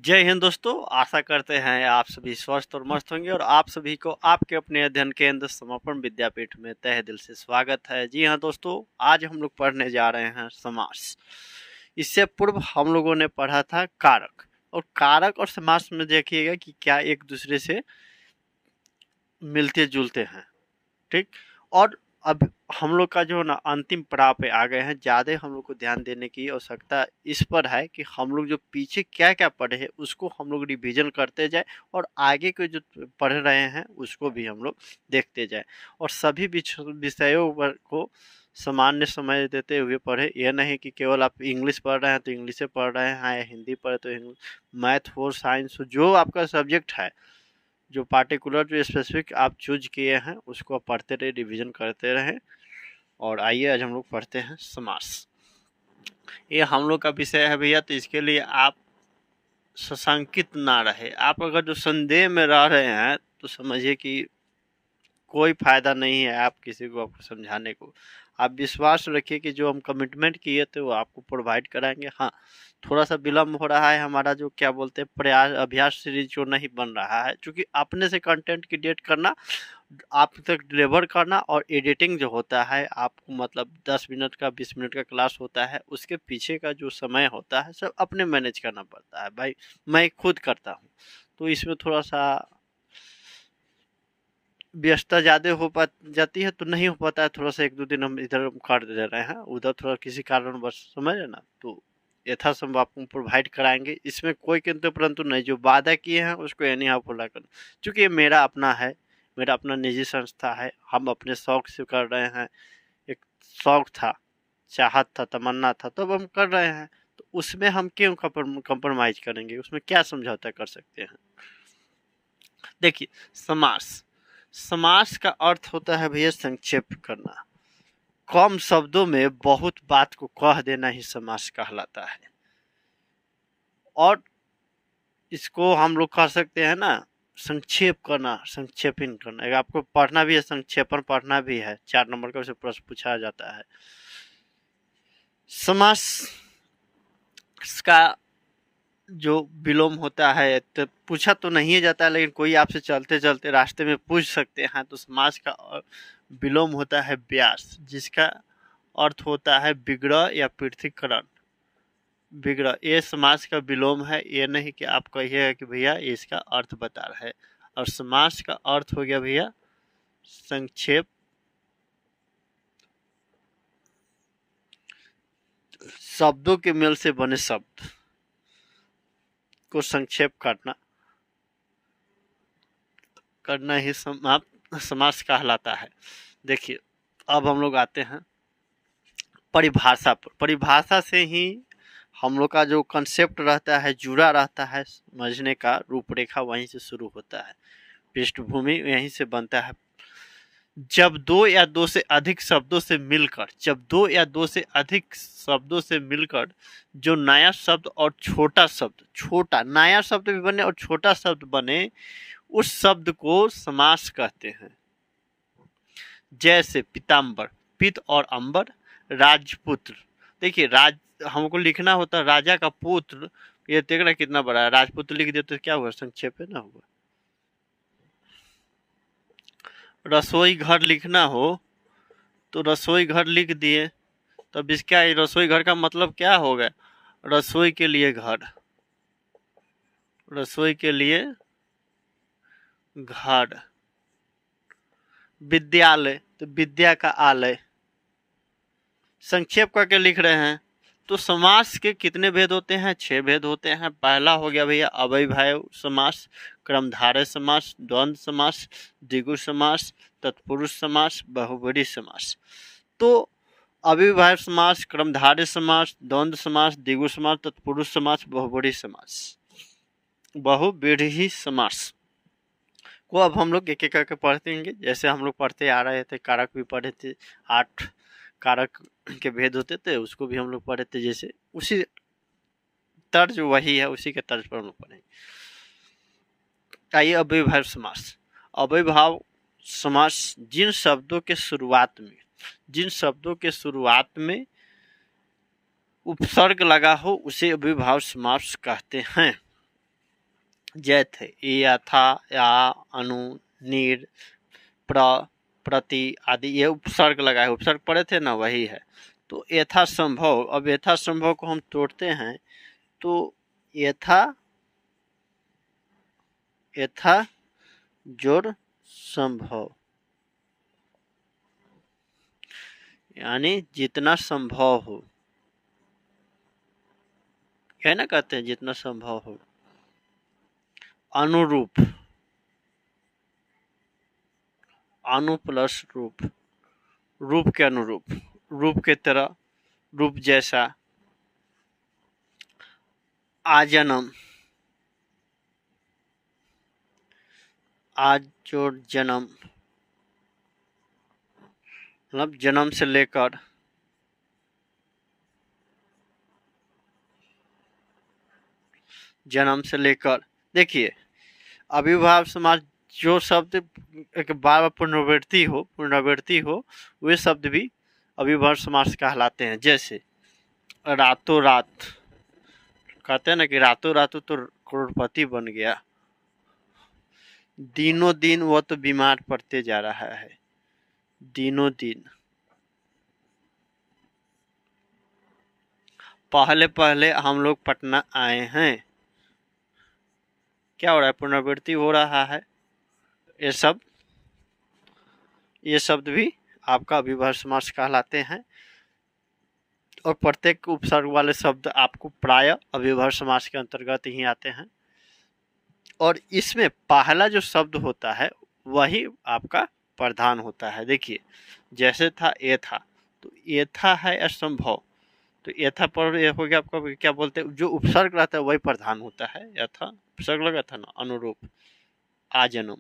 जय हिंद दोस्तों। आशा करते हैं आप सभी स्वस्थ और मस्त होंगे और आप सभी को आपके अपने अध्ययन केंद्र समर्पण विद्यापीठ में तहे दिल से स्वागत है। जी हाँ दोस्तों, आज हम लोग पढ़ने जा रहे हैं समास। इससे पूर्व हम लोगों ने पढ़ा था कारक, और कारक और समास में देखिएगा कि क्या एक दूसरे से मिलते जुलते हैं। ठीक। और अब हम लोग का जो ना अंतिम पड़ाव पे आ गए हैं। ज़्यादा हम लोग को ध्यान देने की आवश्यकता इस पर है कि हम लोग जो पीछे क्या क्या पढ़े हैं उसको हम लोग रिवीजन करते जाए और आगे के जो पढ़ रहे हैं उसको भी हम लोग देखते जाए और सभी विषयों को सामान्य समय देते हुए पढ़े। यह नहीं कि केवल आप इंग्लिश पढ़ रहे हैं तो इंग्लिश से पढ़ रहे हैं, या हिंदी पढ़े तो मैथ हो, साइंस हो, जो आपका सब्जेक्ट है, जो पार्टिकुलर जो स्पेसिफिक आप चूज किए हैं उसको आप पढ़ते रहे, रिवीजन करते रहें। और आइए आज हम लोग पढ़ते हैं समास। ये हम लोग का विषय है भैया, तो इसके लिए आप सशंकित ना रहे। आप अगर जो संदेह में रह रहे हैं तो समझिए कि कोई फायदा नहीं है आप किसी को आपको समझाने को। आप विश्वास रखिए कि जो हम कमिटमेंट किए थे वो आपको प्रोवाइड कराएंगे। हाँ, थोड़ा सा विलम्ब हो रहा है, हमारा जो क्या बोलते हैं प्रयास अभ्यास सीरीज जो नहीं बन रहा है, क्योंकि अपने से कंटेंट क्रिएट करना, आप तक डिलीवर करना और एडिटिंग जो होता है आपको, मतलब 10 मिनट का 20 मिनट का क्लास होता है, उसके पीछे का जो समय होता है सब अपने मैनेज करना पड़ता है भाई। मैं खुद करता हूँ, तो इसमें थोड़ा सा व्यस्तता ज़्यादा हो पा जाती है, तो नहीं हो पाता है। थोड़ा सा 1-2 दिन हम इधर कर दे रहे हैं, उधर थोड़ा किसी कारणवश, समझ रहे ना, तो यथासंभव आपको प्रोवाइड कराएंगे। इसमें कोई किंतु परंतु नहीं, जो वादा किए हैं उसको यानी आप पूरा करना। क्योंकि ये मेरा अपना है, मेरा अपना निजी संस्था है, हम अपने शौक से कर रहे हैं। एक शौक था, चाहत था, तमन्ना था, तो अब हम कर रहे हैं, तो उसमें हम क्यों कंप्रोमाइज करेंगे? उसमें क्या समझौता कर सकते हैं? देखिए, समास, समास का अर्थ होता है भैया संक्षेप करना। कम शब्दों में बहुत बात को कह देना ही समास कहलाता है। और इसको हम लोग कह सकते हैं ना, संक्षेप करना, संक्षेपण करना। अगर आपको पढ़ना भी है, संक्षेपण पढ़ना भी है, 4 नंबर का प्रश्न पूछा जाता है। समास का जो विलोम होता है, तो पूछा तो नहीं जाता है, लेकिन कोई आपसे चलते चलते रास्ते में पूछ सकते हैं, तो समास का विलोम होता है व्यास, जिसका अर्थ होता है विग्रह या पृथक्करण। विग्रह, ये समास का विलोम है। ये नहीं कि आप कहिएगा कि भैया इसका अर्थ बता रहा है। और समास का अर्थ हो गया भैया संक्षेप, शब्दों के मेल से बने शब्द को संक्षेप करना ही समास कहलाता है। देखिए, अब हम लोग आते हैं परिभाषा पर। परिभाषा से ही हम लोग का जो कंसेप्ट रहता है, जुड़ा रहता है, समझने का रूपरेखा वहीं से शुरू होता है, पृष्ठभूमि यहीं से बनता है। जब दो या दो से अधिक शब्दों से मिलकर, जब दो या दो से अधिक शब्दों से मिलकर जो नया शब्द और छोटा शब्द, छोटा नया शब्द भी बने और छोटा शब्द बने, उस शब्द को समास कहते हैं। जैसे पीताम्बर, पित और अंबर, राजपुत्र। देखिए, राज हमको लिखना होता है राजा का पुत्र, ये देखना कितना बड़ा है, राजपुत्र लिख दिया तो क्या हुआ, संक्षेप है ना हुआ। रसोई घर लिखना हो तो रसोई घर लिख दिए, तो अब इसका रसोई घर का मतलब क्या हो गया, रसोई के लिए घर, रसोई के लिए घर। विद्यालय, तो विद्या का आलय, संक्षेप करके लिख रहे हैं। तो समास के कितने भेद होते हैं? 6 भेद होते हैं। पहला हो गया भैया अव्ययभाव समास, क्रमधारय समास, द्वंद्व समास, द्विगु समास, तत्पुरुष समास, बहुब्रीहि समास। तो अव्ययभाव समास, क्रमधारय समास, द्वंद्व समास, द्विगु समास, तत्पुरुष समास, बहुब्रीहि समास, बहुब्रीहि समास को अब हम लोग एक एक करके पढ़ते हैं। जैसे हम लोग पढ़ते आ रहे थे, कारक भी पढ़े थे, 8 कारक के भेद होते थे, उसको भी हम लोग पढ़े थे। जैसे उसी तर्ज वही है, उसी के तर्ज पर हम लोग पढ़ेंगे। आइए अव्ययभाव समास। अव्ययभाव समास जिन शब्दों के शुरुआत में, जिन शब्दों के शुरुआत में उपसर्ग लगा हो उसे अव्ययभाव समास कहते हैं। जैथे यथा या अनु नीर प्र प्रति आदि ये उपसर्ग लगा है, उपसर्ग पढ़े थे ना, वही है। तो यथा संभव, अब यथा संभव को हम तोड़ते हैं तो यथा यथा जोड़ संभव, यानी जितना संभव हो, है ना, कहते हैं जितना संभव हो। अनुरूप, अनु प्लस रूप, रूप के अनुरूप, रूप के तरह, रूप जैसा। आजन्म, आज जोड़ जन्म, मतलब जन्म से लेकर, जन्म से लेकर। देखिए अविभाव समास जो शब्द एक बार पुनरावृत्ति हो वे शब्द भी अविभाव समास कहलाते हैं। जैसे रातों रात, कहते हैं ना कि रातों रात तो करोड़पति बन गया। दिनों दिन वो तो बीमार पड़ते जा रहा है, दिनों दिन। पहले पहले हम लोग पटना आए हैं, क्या हो रहा है, पुनरावृत्ति हो रहा है। ये शब्द भी आपका अविभाज्य समास कहलाते हैं। और प्रत्येक उपसर्ग वाले शब्द आपको प्राय अविभाज्य समास के अंतर्गत ही आते हैं। और इसमें पहला जो शब्द होता है वही आपका प्रधान होता है। देखिए जैसे था ये था, तो ये था है असंभव, तो यथा पर ये हो गया आपका, क्या बोलते हैं, जो उपसर्ग रहता है वही प्रधान होता है। यथा उपसर्ग लगा था ना, अनुरूप। आजन्म,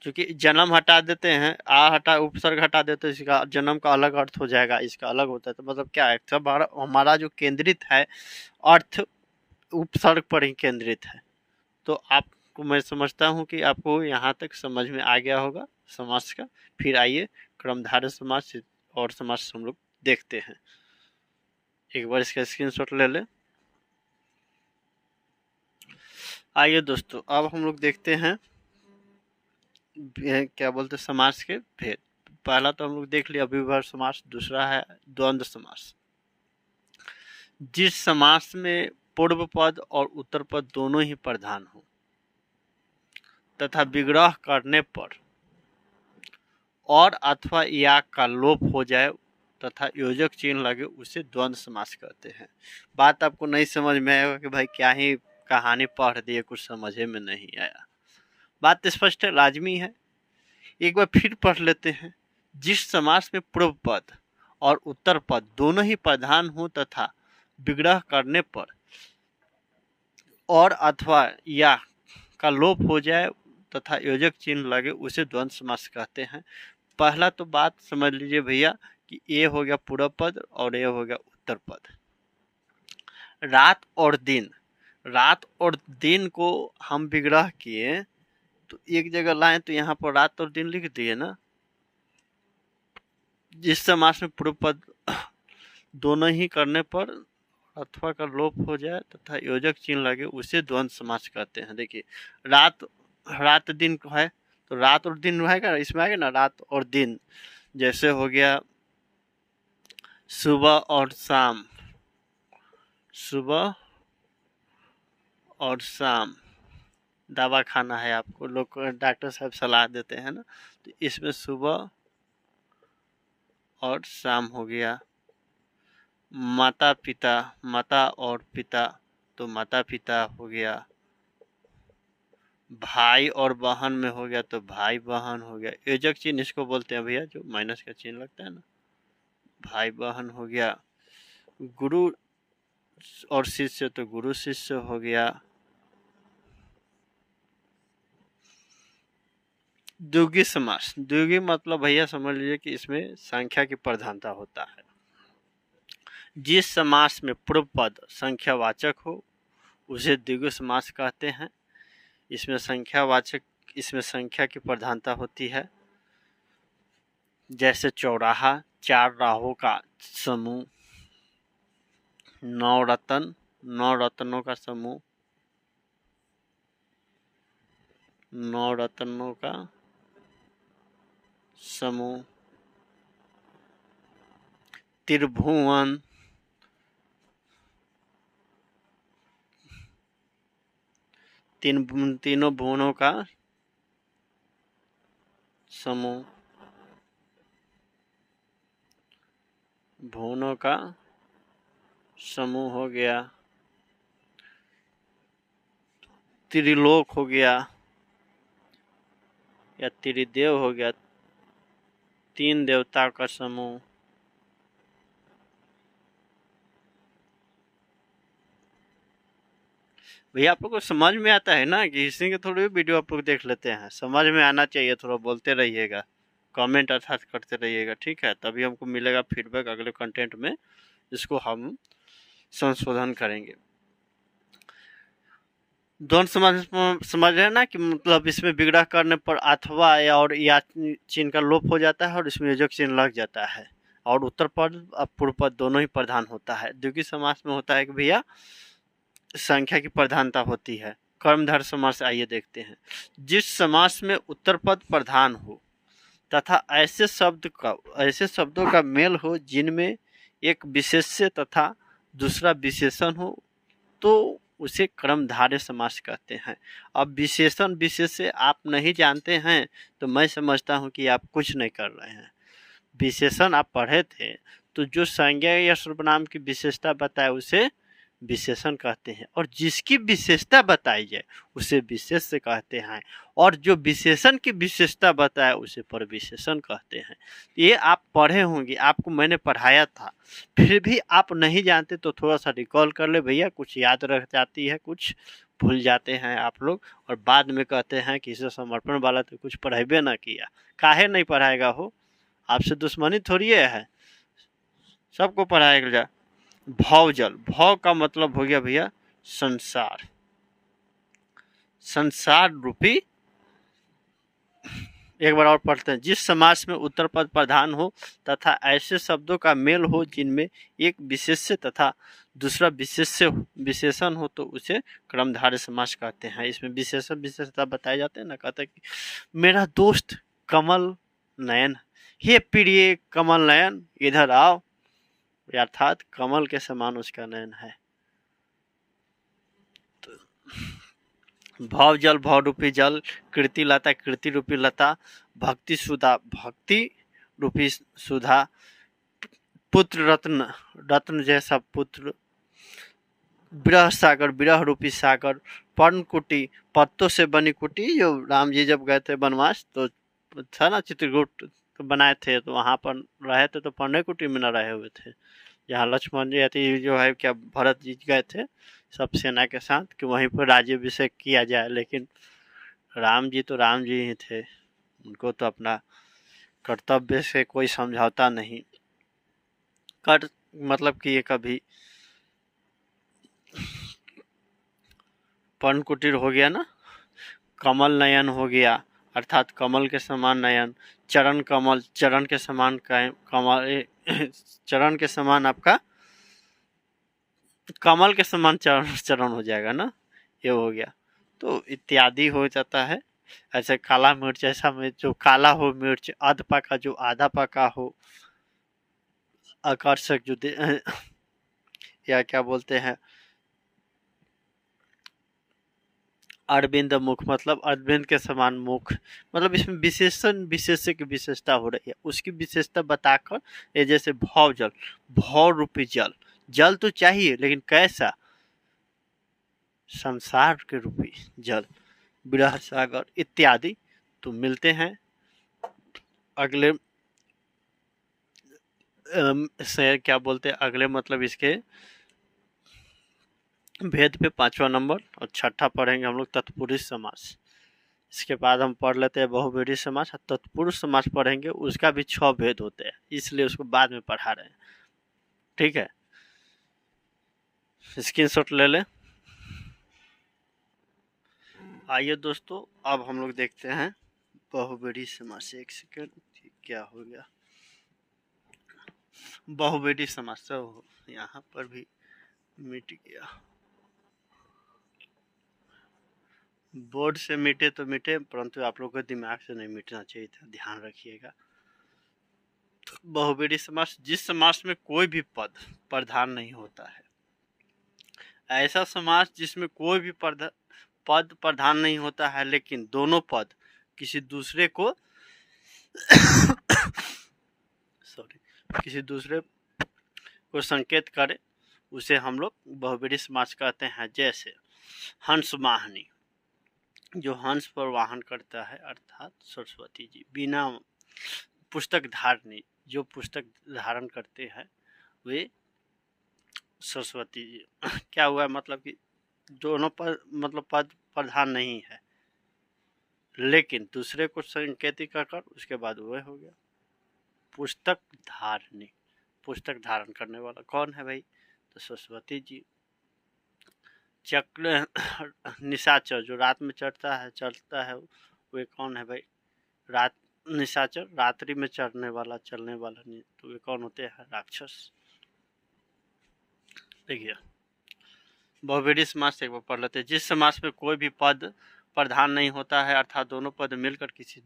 क्योंकि जन्म हटा देते हैं, उपसर्ग हटा देते हैं, इसका जन्म का अलग अर्थ हो जाएगा, इसका अलग होता है। तो मतलब क्या है, सब हमारा जो केंद्रित है अर्थ उपसर्ग पर ही केंद्रित है। तो आपको मैं समझता हूँ कि आपको यहाँ तक समझ में आ गया होगा समास का। फिर आइए क्रमधारय समास और समास हम लोग देखते हैं। एक बार इसका स्क्रीनशॉट ले लें। आइए दोस्तों, अब हम लोग देखते हैं क्या बोलते समास के भेद। पहला तो हम लोग देख लिया अविभाज्य समास, दूसरा है द्वंद्व समास। जिस समास में पूर्व पद और उत्तर पद दोनों ही प्रधान हो तथा विग्रह करने पर और अथवा या का लोप हो जाए तथा योजक चिन्ह लगे, उसे द्वंद्व समास कहते हैं। बात आपको नहीं समझ में आएगा कि भाई क्या ही कहानी पढ़ दिए, कुछ समझे में नहीं आया। बात स्पष्ट है, लाजमी है। एक बार फिर पढ़ लेते हैं। जिस समास में पूर्व पद और उत्तर पद दोनों ही प्रधान हो तथा विग्रह करने पर और अथवा या का लोप हो जाए तथा योजक चिन्ह लगे, उसे द्वंद्व समास कहते हैं। पहला तो बात समझ लीजिए भैया कि ये हो गया पूर्व पद और ये हो गया उत्तर पद। रात और दिन, रात और दिन को हम विग्रह किए तो एक जगह लाएं तो यहाँ पर रात और दिन लिख दिए ना। जिस समास में पूर्व पद दोनों ही करने पर अथवा का लोप हो जाए तथा योजक चिन्ह लगे, उसे द्वंद्व समास कहते हैं। देखिए रात दिन है तो रात और दिन रहेगा, इसमें आएगा ना रात और दिन। जैसे हो गया सुबह और शाम, सुबह और शाम। दवा खाना है आपको, लोग डॉक्टर साहब सलाह देते हैं ना, तो इसमें सुबह और शाम हो गया। माता पिता, माता और पिता, तो माता पिता हो गया। भाई और बहन में हो गया तो भाई बहन हो गया। योजक चिन्ह इसको बोलते हैं भैया, जो माइनस का चिन्ह लगता है ना, भाई बहन हो गया। गुरु और शिष्य तो गुरु शिष्य हो गया। द्विगु समास, द्विगु मतलब भैया समझ लीजिए कि इसमें संख्या की प्रधानता होता है। जिस समास में पूर्व पद संख्यावाचक हो उसे द्विगु समास कहते हैं। इसमें संख्यावाचक, इसमें संख्या की प्रधानता होती है। जैसे चौराहा, चार राहों का समूह, नवरत्न, नौ रत्नों का समूह, नौ रत्नों का समूह। त्रिभुवन, तीनों भुवनों का समूह, भुवनों का समूह हो गया। त्रिलोक हो गया या त्रिदेव हो गया, तीन देवता का समूह। भैया आप लोग को समझ में आता है ना कि इसी के थोड़ी वीडियो आप लोग देख लेते हैं, समझ में आना चाहिए, थोड़ा बोलते रहिएगा, कमेंट अर्थात करते रहिएगा, ठीक है, तभी हमको मिलेगा फीडबैक अगले कंटेंट में, जिसको हम संशोधन करेंगे। दोनों समझ रहे हैं ना कि मतलब इसमें विग्रह करने पर अथवा या और या चिन्ह का लोप हो जाता है और इसमें योजक चिन्ह लग जाता है, और उत्तर पद और पूर्व पद दोनों ही प्रधान होता है। द्विगुणी समास में होता है कि भैया संख्या की प्रधानता होती है। कर्मधारय समास आइए देखते हैं। जिस समास में उत्तर पद प्रधान हो तथा ऐसे शब्दों का मेल हो जिनमें एक विशेष्य तथा दूसरा विशेषण हो, तो उसे कर्मधारय समास कहते हैं। अब विशेषण विशेष्य आप नहीं जानते हैं तो मैं समझता हूं कि आप कुछ नहीं कर रहे हैं। विशेषण आप पढ़े थे तो जो संज्ञा या सर्वनाम की विशेषता बताए उसे विशेषण कहते हैं, और जिसकी विशेषता बताई जाए उसे विशेष्य कहते हैं, और जो विशेषण की विशेषता बताए उसे परविशेषण कहते हैं। ये आप पढ़े होंगे, आपको मैंने पढ़ाया था, फिर भी आप नहीं जानते तो थोड़ा सा रिकॉल कर ले भैया, कुछ याद रह जाती है, कुछ भूल जाते हैं आप लोग, और बाद में कहते हैं कि इसे समर्पण वाला तो कुछ पढ़ेबे ना किया। काहे नहीं पढ़ाएगा हो, आपसे दुश्मनी थोड़ी है, सबको पढ़ाएगा। भव जल, भव का मतलब हो गया भैया संसार, संसार रूपी। एक बार और पढ़ते हैं। जिस समास में उत्तर पद प्रधान हो तथा ऐसे शब्दों का मेल हो जिनमें एक विशेष्य तथा दूसरा विशेषण हो तो उसे कर्मधारय समास कहते हैं। इसमें विशेषण विशेषता बताए जाते हैं ना, कहते हैं कि मेरा दोस्त कमल नयन, हे प्रिय कमल नयन इधर आओ, अर्थात कमल के समान उसका नयन है। भव जल, भव रूपी जल, कृति लता, कृति रूपी लता, भक्ति सुधा, भक्ति रूपी सुधा, पुत्र रत्न, रत्न जैसा पुत्र, विरह सागर, विरह रूपी सागर, पर्ण कुटी, पत्तों से बनी कुटी। जो राम जी जब गए थे वनवास तो था ना, चित्रकूट तो बनाए थे, तो वहां पर रहे थे तो पर्ण कुटी में न रहे हुए थे, जहाँ लक्ष्मण जी थी जो है क्या भरत जी गए थे सब सेना के साथ कि वहीं पर राज्याभिषेक किया जाए, लेकिन राम जी तो राम जी ही थे, उनको तो अपना कर्तव्य से कोई समझौता नहीं कर, मतलब कि ये कभी पर्ण कुटीर हो गया ना, कमल नयन हो गया, अर्थात कमल के समान नयन, चरण कमल, चरण के समान कमल, चरण के समान आपका कमल के समान चरण चरण हो जाएगा ना, ये हो गया, तो इत्यादि हो जाता है। ऐसे काला मिर्च, ऐसा में जो काला हो मिर्च, अध पका जो आधा पका हो, आकर्षक जो या क्या बोलते हैं अरविंद मुख, मतलब अरविंद के समान मुख, मतलब इसमें विशेषण विशेष्य की विशेषता हो रही है, उसकी विशेषता बताकर ये जैसे भव जल, भव रूपी जल, जल तो चाहिए लेकिन कैसा, संसार के रूपी जल, विरह सागर इत्यादि। तो मिलते हैं अगले से क्या बोलते हैं अगले, मतलब इसके भेद पे 5वां नंबर, और छठा पढ़ेंगे हम लोग तत्पुरुष समास। इसके बाद हम पढ़ लेते हैं बहुव्रीहि समास, तत्पुरुष समास पढ़ेंगे, उसका भी 6 भेद होते हैं, इसलिए उसको बाद में पढ़ा रहे हैं, ठीक है, स्क्रीनशॉट ले लें। आइए दोस्तों, अब हम लोग देखते हैं बहुव्रीहि समास। एक सेकेंड, क्या हो गया, बहुव्रीहि समास यहाँ पर भी मिट गया। बोर्ड से मिटे तो मिटे, परंतु आप लोगों के दिमाग से नहीं मिटना चाहिए था, ध्यान रखिएगा। बहुब्रीहि समास, जिस समास में कोई भी पद प्रधान नहीं होता है। ऐसा समास जिसमें कोई भी पद प्रधान नहीं होता है, लेकिन दोनों पद किसी दूसरे को किसी दूसरे को संकेत करे, उसे हम लोग बहुब्रीहि समास कहते हैं। जैसे हंस वाहनी, जो हंस पर वाहन करता है अर्थात सरस्वती जी। बिना पुस्तक धारणी, जो पुस्तक धारण करते हैं वे सरस्वती जी। क्या हुआ, मतलब कि दोनों पर मतलब पद प्रधान नहीं है, लेकिन दूसरे को संकेतिक कर उसके बाद वह हो गया पुस्तक धारणी। पुस्तक धारण करने वाला कौन है भाई, तो सरस्वती जी। चक्र निशाचर, जो रात में चलता है वे कौन है भाई, रात निशाचर, रात्रि में चलने वाला तो वे कौन होते हैं, राक्षस। देखिए बहुब्रीहि समास एक बार पढ़ लेते हैं। जिस समास में कोई भी पद प्रधान नहीं होता है, अर्थात दोनों पद मिलकर किसी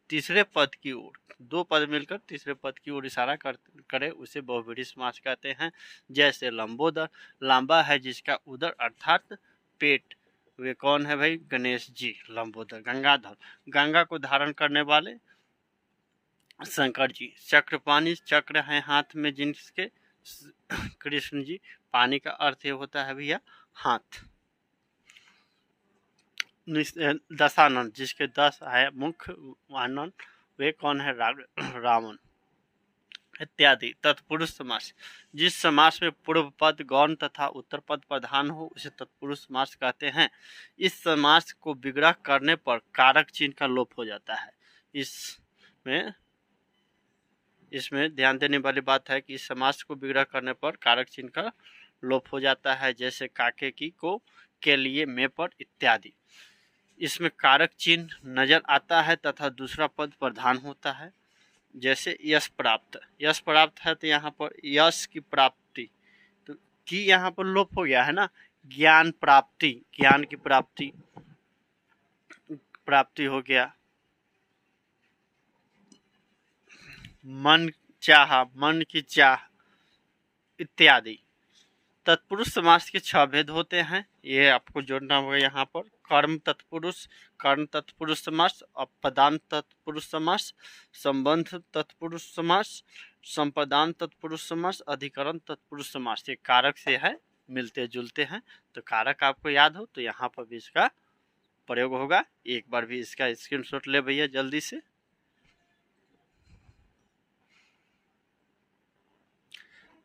तीसरे पद की ओर, दो पद मिलकर तीसरे पद की ओर इशारा करे, उसे बहुब्रीहि समास कहते हैं। जैसे लंबोदर, लांबा है जिसका उदर अर्थात पेट, वे कौन है भाई, गणेश जी। लंबोदर। गंगाधर, गंगा को धारण करने वाले शंकर जी। चक्रपाणी, चक्र है हाथ में जिनके कृष्ण जी। पानी का अर्थ ये होता है भैया हाथ। दशानन, जिसके 10 है मुख आनंद, वे कौन है, रावण इत्यादि। तत्पुरुष समास, जिस समास में पूर्व पद गौण तथा उत्तर पद प्रधान हो उसे तत्पुरुष समास कहते हैं। इस समास को विग्रह करने पर कारक चिन्ह का लोप हो जाता है। इसमें ध्यान देने वाली बात है कि इस समास को विग्रह करने पर कारक चिन्ह का लोप हो जाता है। जैसे काके की, को, के लिए, में पर इत्यादि। इसमें कारक चिन्ह नजर आता है तथा दूसरा पद प्रधान होता है। जैसे यश प्राप्त, यश प्राप्त है तो यहाँ पर यश की प्राप्ति, तो की यहाँ पर लोप हो गया है ना। ज्ञान प्राप्ति, ज्ञान की प्राप्ति हो गया। मन चाह, मन की चाह इत्यादि। तत्पुरुष समास के 6 भेद होते हैं, ये आपको जोड़ना होगा यहाँ पर। कर्म तत्पुरुष, कर्ण तत्पुरुष समास, अपदान तत्पुरुष समास, संबंध तत्पुरुष समास, संपदान तत्पुरुष समास, अधिकरण तत्पुरुष समास। ये कारक से है, मिलते जुलते हैं, तो कारक आपको याद हो तो यहाँ पर भी इसका प्रयोग होगा। एक बार भी इसका स्क्रीनशॉट ले भैया जल्दी से।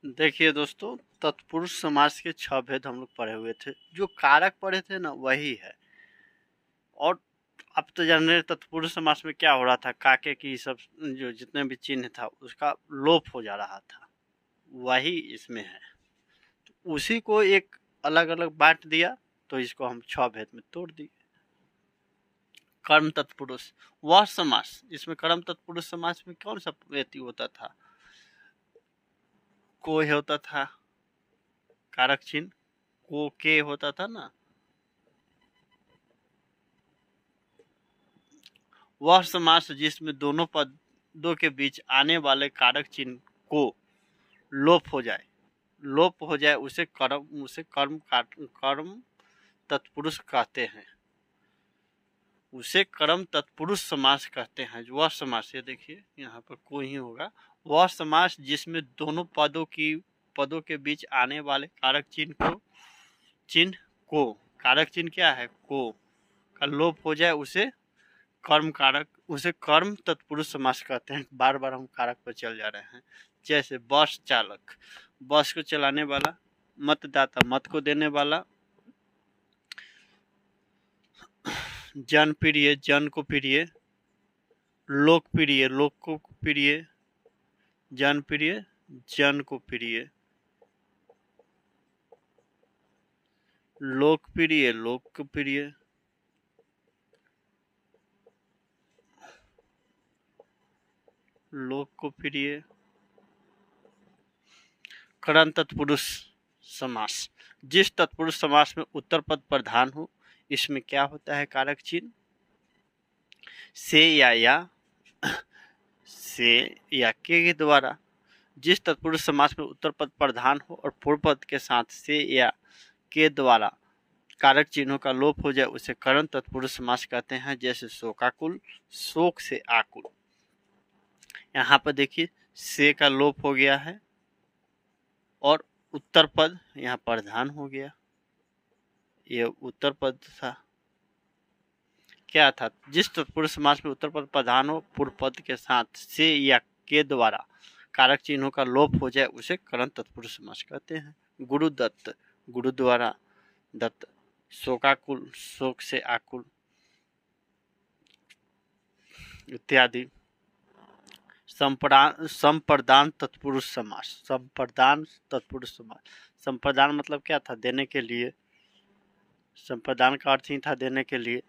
देखिए दोस्तों, तत्पुरुष समास के 6 भेद हम लोग पढ़े हुए थे, जो कारक पढ़े थे ना वही है। और अब तो जान रहे तत्पुरुष समास में क्या हो रहा था, काके की सब जो जितने भी चिन्ह था उसका लोप हो जा रहा था, वही इसमें है। तो उसी को एक अलग अलग बांट दिया, तो इसको हम 6 भेद में तोड़ दिए। कर्म तत्पुरुष, वह समास, इसमें कर्म तत्पुरुष समास में कौन सा व्यक्ति होता था, को होता था, कारक चिन्ह को के होता था ना। वह समास जिसमें दोनों पदों के बीच आने वाले कारक चिन्ह को लोप हो जाए उसे कर्म तत्पुरुष कहते हैं, उसे कर्म तत्पुरुष समास कहते हैं। वह समास, ये देखिए यहाँ पर को ही होगा। वह समास जिसमें दोनों पदों के बीच आने वाले कारक चिन्ह को कारक चिन्ह क्या है, को का लोप हो जाए उसे कर्म तत्पुरुष समास कहते हैं। बार बार हम कारक पर चल जा रहे हैं। जैसे बस चालक, बस को चलाने वाला, मतदाता, मत को देने वाला, जनप्रिय, जन को प्रिय, लोकप्रिय, लोक को प्रिय, जनप्रिय, जन को प्रिय, लोकप्रिय, लोकप्रिय, लोकप्रिय। करण तत्पुरुष समास, जिस तत्पुरुष समास में उत्तर पद प्रधान हो इसमें क्या होता है कारक चिन्ह, से के द्वारा। जिस तत्पुरुष समास में उत्तर पद प्रधान हो और पूर्व पद के साथ से या के द्वारा कारक चिन्हों का लोप हो जाए उसे करण तत्पुरुष समास कहते हैं। जैसे शोकाकुल, शोक से आकुल। यहाँ पर देखिए से का लोप हो गया है और उत्तर पद यहाँ प्रधान हो गया। ये उत्तर पद था, क्या था, जिस तत्पुरुष समास में उत्तर पद प्रधान हो पूर्व पद के साथ से या के द्वारा कारक चिन्हों का लोप हो जाए उसे करण तत्पुरुष समास कहते हैं। गुरुदत्त, गुरु द्वारा दत्त। शोकाकुल, शोक से आकुल इत्यादि। संप्रदान तत्पुरुष समास, संप्रदान तत्पुरुष समास। संप्रदान मतलब क्या था, देने के लिए। संप्रदान का अर्थ ही था देने के लिए।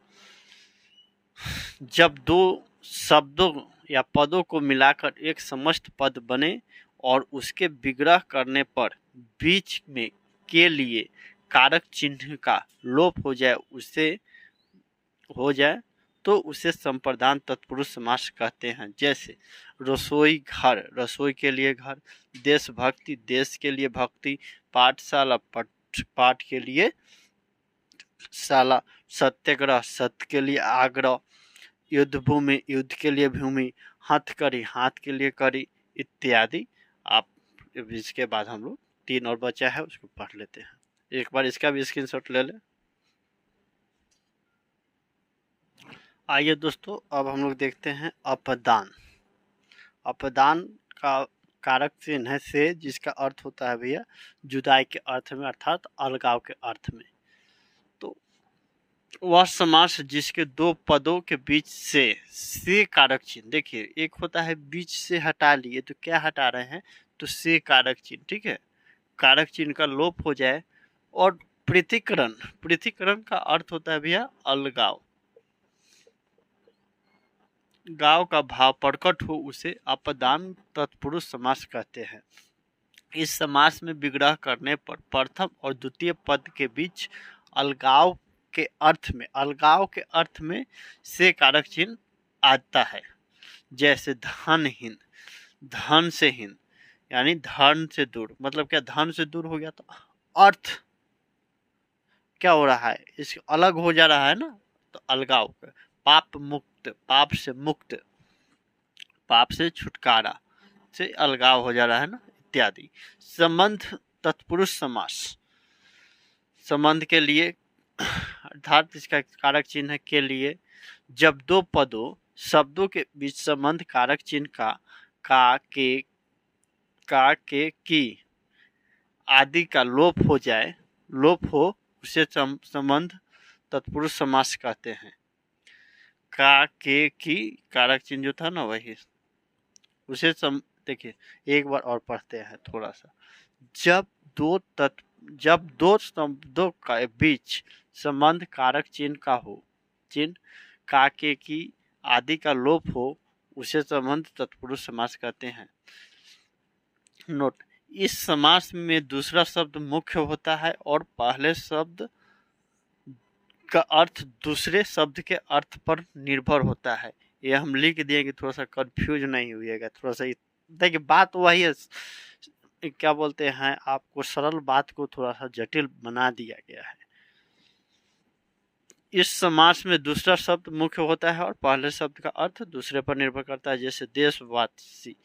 जब दो शब्दों या पदों को मिलाकर एक समस्त पद बने और उसके विग्रह करने पर बीच में के लिए कारक चिन्ह का लोप हो जाए तो उसे संप्रदान तत्पुरुष समास कहते हैं। जैसे रसोई घर, रसोई के लिए घर। देशभक्ति, देश के लिए भक्ति। पाठशाला, पाठ के लिए शाला। सत्याग्रह, सत्य के लिए आग्रह। युद्ध भूमि, युद्ध के लिए भूमि। हथकड़ी, हाथ के लिए कड़ी इत्यादि। आप इसके बाद हम लोग 3 और बचा है उसको पढ़ लेते हैं। एक बार इसका भी स्क्रीनशॉट ले लें। आइए दोस्तों, अब हम लोग देखते हैं अपदान। अपदान का कारक चिन्ह है से, जिसका अर्थ होता है भैया जुदाई के अर्थ में, अर्थात अलगाव के अर्थ में। तो वह समास जिसके दो पदों के बीच से कारक चिन्ह, देखिए एक होता है बीच से हटा लिए तो क्या हटा रहे हैं, तो से कारक चिन्ह, ठीक है, कारक चिन्ह का लोप हो जाए। और पृथक्करण, पृथक्करण का अर्थ होता है भैया अलगाव, गाव का भाव प्रकट हो उसे अपदान तत्पुरुष समास कहते हैं। इस समास में विग्रह करने पर प्रथम और द्वितीय पद के बीच अलगाव के अर्थ में से कारक चिन्ह आता है। जैसे धनहीन, धन से हीन यानी धन से दूर, मतलब क्या धन से दूर हो गया तो अर्थ क्या हो रहा है, इसके अलग हो जा रहा है ना, तो अलगाव। पाप मुक्त, पाप से मुक्त, पाप से छुटकारा से अलगाव हो जा रहा है ना, इत्यादि। संबंध तत्पुरुष समास, संबंध के लिए अर्थात इसका कारक चिन्ह के लिए। जब दो पदों शब्दों के बीच संबंध कारक चिन्ह का के की आदि का लोप हो उसे संबंध तत्पुरुष समास कहते हैं। का के की कारक चिन्ह जो था ना वही उसे देखिए एक बार और पढ़ते हैं थोड़ा सा। जब दो शब्दों के बीच संबंध कारक चिन्ह का हो, चिन्ह का के की आदि का लोप हो उसे संबंध तत्पुरुष समास कहते हैं। नोट, इस समास में दूसरा शब्द मुख्य होता है और पहले शब्द का अर्थ दूसरे शब्द के अर्थ पर निर्भर होता है। ये हम लिख दिए कि थोड़ा सा कंफ्यूज नहीं हुईगा, थोड़ा सा देखिए बात वही है, क्या बोलते हैं, आपको सरल बात को थोड़ा सा जटिल बना दिया गया है। इस समास में दूसरा शब्द मुख्य होता है और पहले शब्द का अर्थ दूसरे पर निर्भर करता है। जैसे देशवासी,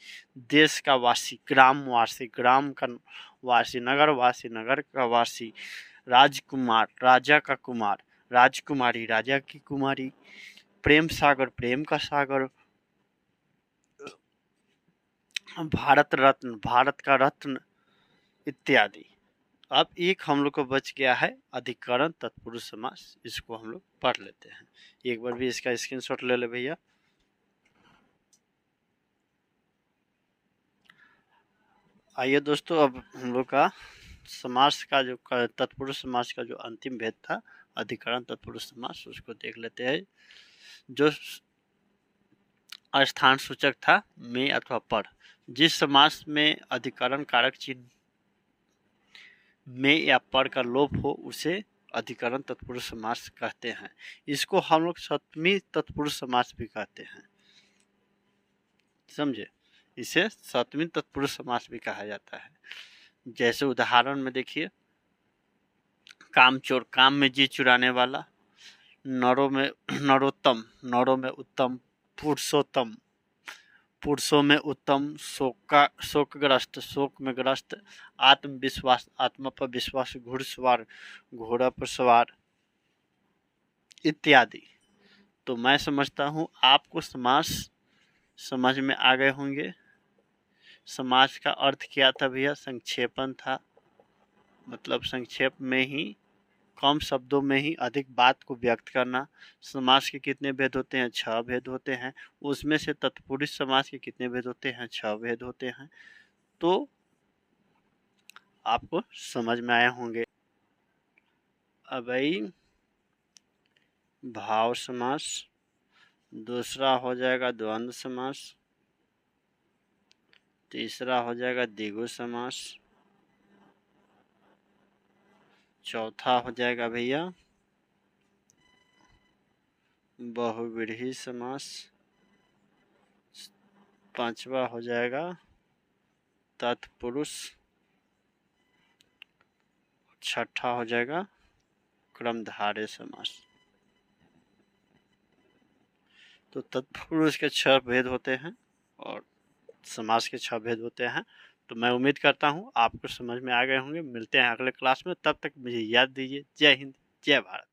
देश का वासी। ग्रामवासी, ग्राम का वासी। नगरवासी, नगर का वासी। राजकुमार, राजा का कुमार। राजकुमारी, राजा की कुमारी। प्रेम सागर, प्रेम का सागर। भारत रत्न, भारत का रत्न इत्यादि। अब एक हम लोग को बच गया है अधिकरण तत्पुरुष समास, इसको हम लोग पढ़ लेते हैं। एक बार भी इसका स्क्रीनशॉट ले ले भैया। आइए दोस्तों, अब हम लोग का समास का जो तत्पुरुष समास का जो अंतिम भेद था अधिकरण तत्पुरुष समास, उसको देख लेते हैं। जो स्थान सूचक था में अथवा पर, जिस समास में अधिकरण कारक चिन्ह में या पर का लोप हो उसे अधिकरण तत्पुरुष समास कहते हैं। इसको हम लोग सप्तमी तत्पुरुष समास भी कहते हैं, समझे। इसे सप्तमी तत्पुरुष समास भी कहा जाता है। जैसे उदाहरण में देखिए, कामचोर, काम में जी चुराने वाला, नरों में नरोत्तम, नरों में उत्तम, पुरुषोत्तम, पुरुषों में उत्तम, शोकग्रस्त, शोक में ग्रस्त, आत्मविश्वास, आत्मा पर विश्वास, घुड़सवार, घोड़ा पर सवार इत्यादि। तो मैं समझता हूँ आपको समास समझ में आ गए होंगे। समास का अर्थ क्या था भैया? संक्षेपण था, मतलब संक्षेप में ही, कम शब्दों में ही अधिक बात को व्यक्त करना। समास के कितने भेद होते हैं? 6 भेद होते हैं। उसमें से तत्पुरुष समास के कितने भेद होते हैं? 6 भेद होते हैं। तो आपको समझ में आए होंगे। अब भाई भाव समास, दूसरा हो जाएगा द्वंद्व समास, तीसरा हो जाएगा द्विगु समास, चौथा हो जाएगा भैया बहुव्रीहि समास, पांचवा हो जाएगा तत्पुरुष, छठा हो जाएगा क्रमधारय समास। तो तत्पुरुष के 6 भेद होते हैं और समास के 6 भेद होते हैं। तो मैं उम्मीद करता हूँ आपको समझ में आ गए होंगे। मिलते हैं अगले क्लास में, तब तक मुझे याद दीजिए। जय हिंद, जय भारत।